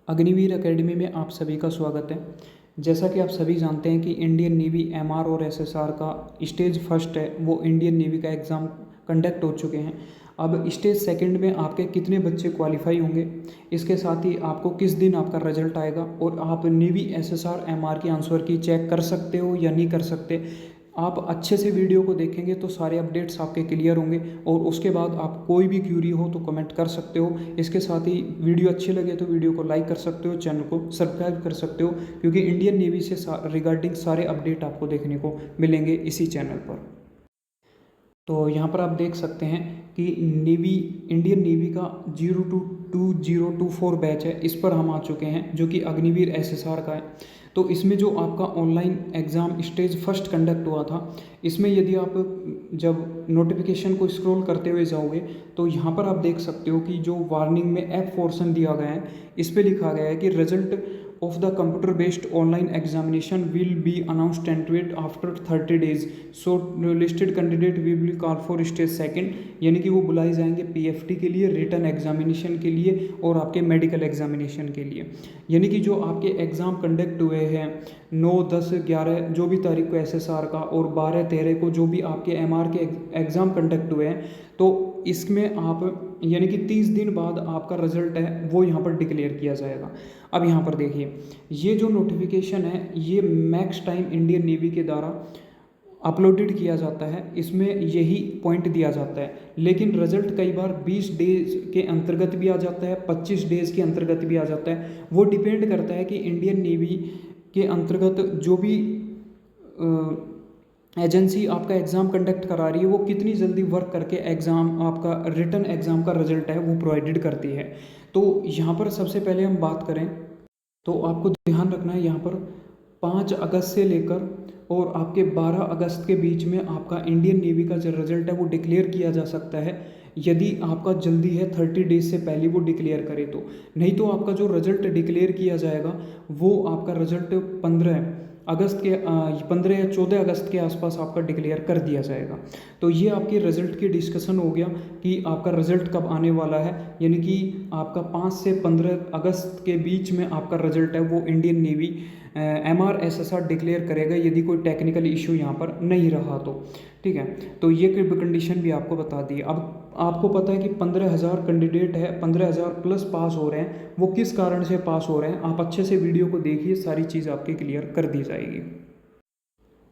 Agniveer academy में आप सभी का स्वागत है। जैसा कि आप सभी जानते हैं कि इंडियन नेवी एमआर और एसएसआर का स्टेज फर्स्ट है, वो इंडियन नेवी का एग्ज़ाम कंडक्ट हो चुके हैं। अब स्टेज सेकंड में आपके कितने बच्चे क्वालिफाई होंगे, इसके साथ ही आपको किस दिन आपका रिजल्ट आएगा और आप नेवी एसएसआर एमआर की आंसर की चेक कर सकते हो या नहीं कर सकते। आप अच्छे से वीडियो को देखेंगे तो सारे अपडेट्स आपके क्लियर होंगे और उसके बाद आप कोई भी क्यूरी हो तो कमेंट कर सकते हो। इसके साथ ही वीडियो अच्छी लगे तो वीडियो को लाइक कर सकते हो, चैनल को सब्सक्राइब कर सकते हो, क्योंकि इंडियन नेवी से रिगार्डिंग सारे अपडेट आपको देखने को मिलेंगे इसी चैनल पर। तो यहाँ पर आप देख सकते हैं कि इंडियन नेवी का 02024 बैच है, इस पर हम आ चुके हैं, जो कि अग्निवीर एसएसआर का है। तो इसमें जो आपका online exam stage first conduct हुआ था, इसमें यदि आप जब नोटिफिकेशन को स्क्रॉल करते हुए जाओगे तो यहाँ पर आप देख सकते हो कि जो वार्निंग में एफ पोर्शन दिया गया है, इस पर लिखा गया है कि result of the computer based online examination will be announced tentative after 30 days, so listed candidate will be called for stage second। यानी कि वो बुलाए जाएंगे पीएफटी के लिए, रिटन एग्जामिनेशन के लिए और आपके मेडिकल एग्जामिनेशन के लिए। यानी कि जो आपके एग्ज़ाम कंडक्ट हुए हैं 9, 10, 11 जो भी तारीख को एसएसआर का और 12, 13 को जो भी आपके एमआर के एग्ज़ाम कंडक्ट हुए हैं, तो इसमें आप यानी कि 30 दिन बाद आपका रिजल्ट है वो यहाँ पर डिक्लेयर किया जाएगा। अब यहाँ पर देखिए, ये जो नोटिफिकेशन है ये मैक्स टाइम इंडियन नेवी के द्वारा अपलोडेड किया जाता है, इसमें यही पॉइंट दिया जाता है। लेकिन रिजल्ट कई बार 20 डेज के अंतर्गत भी आ जाता है, 25 डेज के अंतर्गत भी आ जाता है। वो डिपेंड करता है कि इंडियन नेवी के अंतर्गत जो भी एजेंसी आपका एग्ज़ाम कंडक्ट करा रही है वो कितनी जल्दी वर्क करके एग्ज़ाम आपका रिटन एग्ज़ाम का रिजल्ट है वो प्रोवाइडेड करती है। तो यहाँ पर सबसे पहले हम बात करें तो आपको ध्यान रखना है, यहाँ पर 5 अगस्त से लेकर और आपके 12 अगस्त के बीच में आपका इंडियन नेवी का जो रिजल्ट है वो डिक्लेयर किया जा सकता है, यदि आपका जल्दी है 30 डेज से पहले वो डिक्लेयर करे तो। नहीं तो आपका जो रिजल्ट डिक्लेयर किया जाएगा वो आपका रिजल्ट 15 या 14 अगस्त के आसपास आपका डिक्लेयर कर दिया जाएगा। तो ये आपके रिज़ल्ट की डिस्कशन हो गया कि आपका रिज़ल्ट कब आने वाला है। यानी कि आपका 5 से 15 अगस्त के बीच में आपका रिज़ल्ट है वो Indian navy MR SSR declare करेगा, यदि कोई टेक्निकल इशू यहाँ पर नहीं रहा तो। ठीक है, तो ये कंडीशन भी आपको बता दी। अब आपको पता है कि 15,000 कैंडिडेट है, 15,000 प्लस पास हो रहे हैं। वो किस कारण से पास हो रहे हैं, आप अच्छे से वीडियो को देखिए, सारी चीज़ आपकी क्लियर कर दी जाएगी।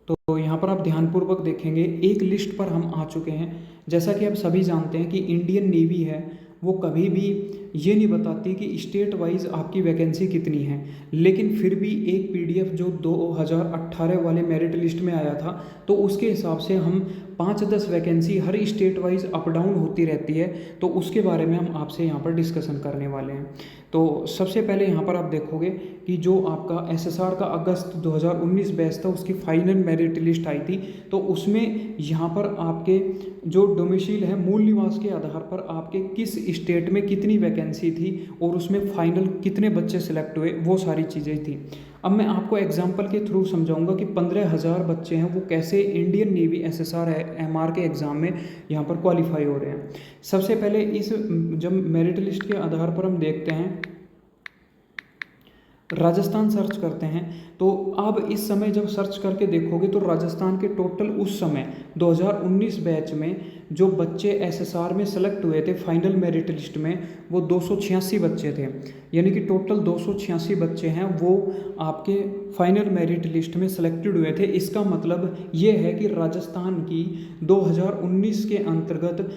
तो यहाँ पर आप ध्यानपूर्वक देखेंगे, एक लिस्ट पर हम आ चुके हैं। जैसा कि आप सभी जानते हैं कि इंडियन नेवी है वो कभी भी ये नहीं बताती कि स्टेट वाइज आपकी वैकेंसी कितनी है, लेकिन फिर भी एक पीडीएफ जो 2018 वाले मेरिट लिस्ट में आया था तो उसके हिसाब से हम 5-10 वैकेंसी हर स्टेट वाइज अप डाउन होती रहती है, तो उसके बारे में हम आपसे यहाँ पर डिस्कशन करने वाले हैं। तो सबसे पहले यहाँ पर आप देखोगे कि जो आपका एसएसआर का अगस्त 2019 बैच था उसकी फाइनल मेरिट लिस्ट आई थी, तो उसमें यहाँ पर आपके जो डोमिसाइल है मूल निवास के आधार पर आपके किस स्टेट में कितनी वैकेंसी थी और उसमें फाइनल कितने बच्चे सिलेक्ट हुए, वो सारी चीज़ें थी। अब मैं आपको एग्जांपल के थ्रू समझाऊंगा कि 15,000 बच्चे हैं वो कैसे इंडियन नेवी एसएसआर एमआर के एग्ज़ाम में यहाँ पर क्वालिफाई हो रहे हैं। सबसे पहले इस जब मेरिट लिस्ट के आधार पर हम देखते हैं, राजस्थान सर्च करते हैं, तो अब इस समय जब सर्च करके देखोगे तो राजस्थान के टोटल उस समय 2019 बैच में जो बच्चे एसएसआर में सेलेक्ट हुए थे फाइनल मेरिट लिस्ट में वो 286 बच्चे थे। यानी कि टोटल 286 बच्चे हैं वो आपके फाइनल मेरिट लिस्ट में सेलेक्टेड हुए थे। इसका मतलब ये है कि राजस्थान की 2019 के अंतर्गत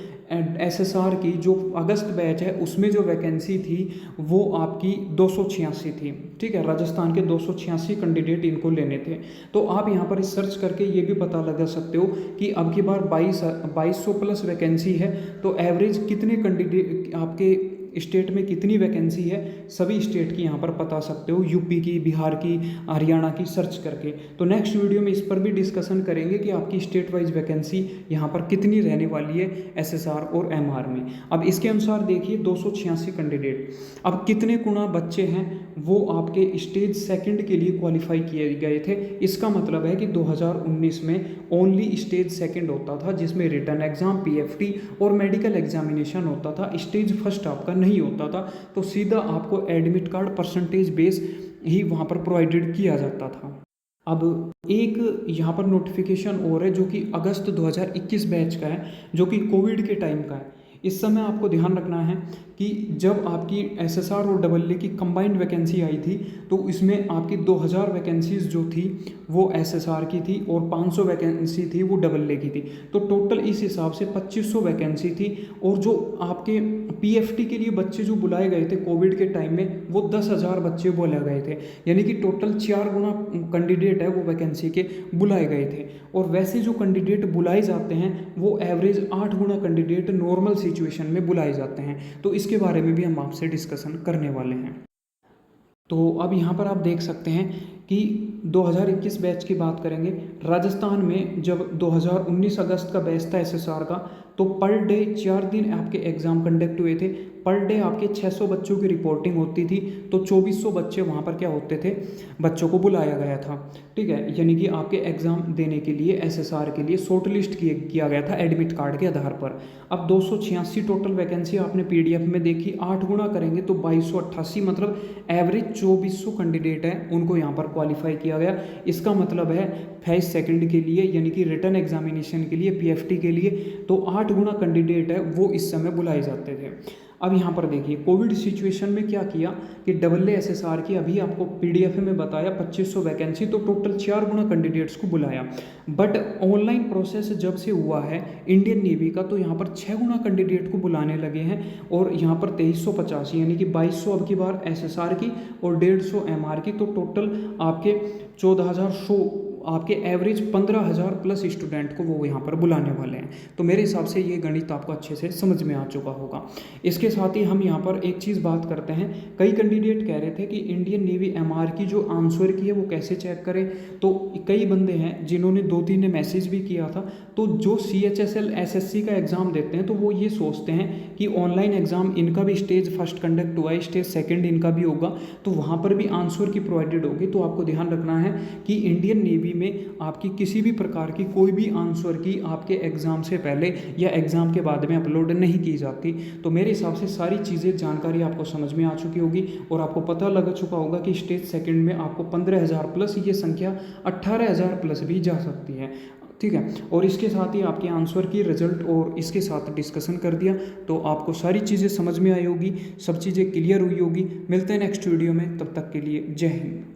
एसएसआर की जो अगस्त बैच है उसमें जो वैकेंसी थी वो आपकी 286 थी। ठीक है, राजस्थान के 286 कैंडिडेट इनको लेने थे। तो आप यहाँ पर सर्च करके ये भी पता लगा सकते हो कि अब की बार 2200 प्लस वैकेंसी है, तो एवरेज कितने कैंडिडेट आपके स्टेट में कितनी वैकेंसी है सभी स्टेट की यहाँ पर बता सकते हो, यूपी की, बिहार की, हरियाणा की सर्च करके। तो नेक्स्ट वीडियो में इस पर भी डिस्कशन करेंगे कि आपकी स्टेट वाइज वैकेंसी यहाँ पर कितनी रहने वाली है एसएसआर और एमआर में। अब इसके अनुसार देखिए 286 कैंडिडेट, अब कितने गुना बच्चे हैं वो आपके स्टेज सेकंड के लिए क्वालिफाई किए गए थे। इसका मतलब है कि 2019 में ओनली स्टेज सेकंड होता था जिसमें रिटन एग्जाम, पीएफटी और मेडिकल एग्जामिनेशन होता था, स्टेज फर्स्ट आपका नहीं होता था, तो सीधा आपको एडमिट कार्ड परसेंटेज बेस ही वहाँ पर प्रोवाइडेड किया जाता था। अब एक यहाँ पर नोटिफिकेशन और है जो कि अगस्त 2021 बैच का है, जो कि कोविड के टाइम का है। इस समय आपको ध्यान रखना है कि जब आपकी एसएसआर और डबल ए की कंबाइंड वैकेंसी आई थी, तो इसमें आपकी 2000 वैकेंसीज जो थी वो एसएसआर की थी और 500 वैकेंसी थी वो डबल ए की थी। तो टोटल इस हिसाब से 2500 वैकेंसी थी। और जो आपके पीएफटी के लिए बच्चे जो बुलाए गए थे कोविड के टाइम में, वो 10,000 बच्चे बुलाए गए थे, यानी कि टोटल 4 गुना कैंडिडेट है वो वैकेंसी के बुलाए गए थे। और वैसे जो कैंडिडेट बुलाए जाते हैं वो एवरेज 8 गुना कैंडिडेट नॉर्मल सिचुएशन में बुलाए जाते हैं। तो इसके बारे में भी हम आपसे डिस्कशन करने वाले हैं। तो अब यहाँ पर आप देख सकते हैं कि 2021 बैच की बात करेंगे। राजस्थान में जब 2019 अगस्त का बैच था एसएसआर का, तो पर डे 4 दिन आपके एग्ज़ाम कंडक्ट हुए थे। पर डे आपके 600 बच्चों की रिपोर्टिंग होती थी, तो 2400 बच्चे वहाँ पर क्या होते थे, बच्चों को बुलाया गया था। ठीक है, यानी कि आपके एग्ज़ाम देने के लिए एसएसआर के लिए शॉर्ट लिस्ट किया गया था एडमिट कार्ड के आधार पर। अब 286 टोटल वैकेंसी आपने पीडीएफ में देखी, 8 गुना करेंगे तो 2288, मतलब एवरेज 2400 कैंडिडेट हैं उनको यहाँ पर क्वालिफाई किया गया। इसका मतलब है फेज सेकंड के लिए, यानी कि रिटर्न एग्जामिनेशन के लिए, पीएफटी के लिए, तो 8 गुना कैंडिडेट है वो इस समय बुलाए जाते थे। अब यहाँ पर देखिए कोविड सिचुएशन में क्या किया कि डबल एसएसआर की अभी आपको पीडीएफ में बताया 2500 वैकेंसी, तो टोटल 4 गुना कैंडिडेट्स को बुलाया। बट ऑनलाइन प्रोसेस जब से हुआ है इंडियन नेवी का, तो यहाँ पर 6 गुना कैंडिडेट को बुलाने लगे हैं। और यहाँ पर 2385 यानी कि 2200 अब की बार एसएसआर की और 150 एमआर की, तो टोटल आपके 14,100 आपके एवरेज 15,000 प्लस स्टूडेंट को वो यहाँ पर बुलाने वाले हैं। तो मेरे हिसाब से ये गणित आपको अच्छे से समझ में आ चुका होगा। इसके साथ ही हम यहाँ पर एक चीज़ बात करते हैं। कई कैंडिडेट कह रहे थे कि इंडियन नेवी एमआर की जो आंसर की है वो कैसे चेक करें, तो कई बंदे हैं जिन्होंने 2-3 ने मैसेज भी किया था। तो जो CHSL SSC का एग्ज़ाम देते हैं तो वो ये सोचते हैं कि ऑनलाइन एग्ज़ाम इनका भी स्टेज फर्स्ट कंडक्ट हुआ है, स्टेज सेकेंड इनका भी होगा, तो वहाँ पर भी आंसर की प्रोवाइडेड होगी। तो आपको ध्यान रखना है कि इंडियन नेवी में आपकी किसी भी प्रकार की कोई भी आंसर की आपके एग्ज़ाम से पहले या एग्ज़ाम के बाद में अपलोड नहीं की जाती। तो मेरे हिसाब से सारी चीज़ें जानकारी आपको समझ में आ चुकी होगी और आपको पता लग चुका होगा कि स्टेज सेकंड में आपको 15,000 प्लस, ये संख्या 18,000 प्लस भी जा सकती है। ठीक है, और इसके साथ ही आपके आंसर की रिजल्ट और इसके साथ डिस्कशन कर दिया, तो आपको सारी चीज़ें समझ में आई होगी, सब चीज़ें क्लियर हुई होगी। मिलते हैं नेक्स्ट वीडियो में, तब तक के लिए जय हिंद।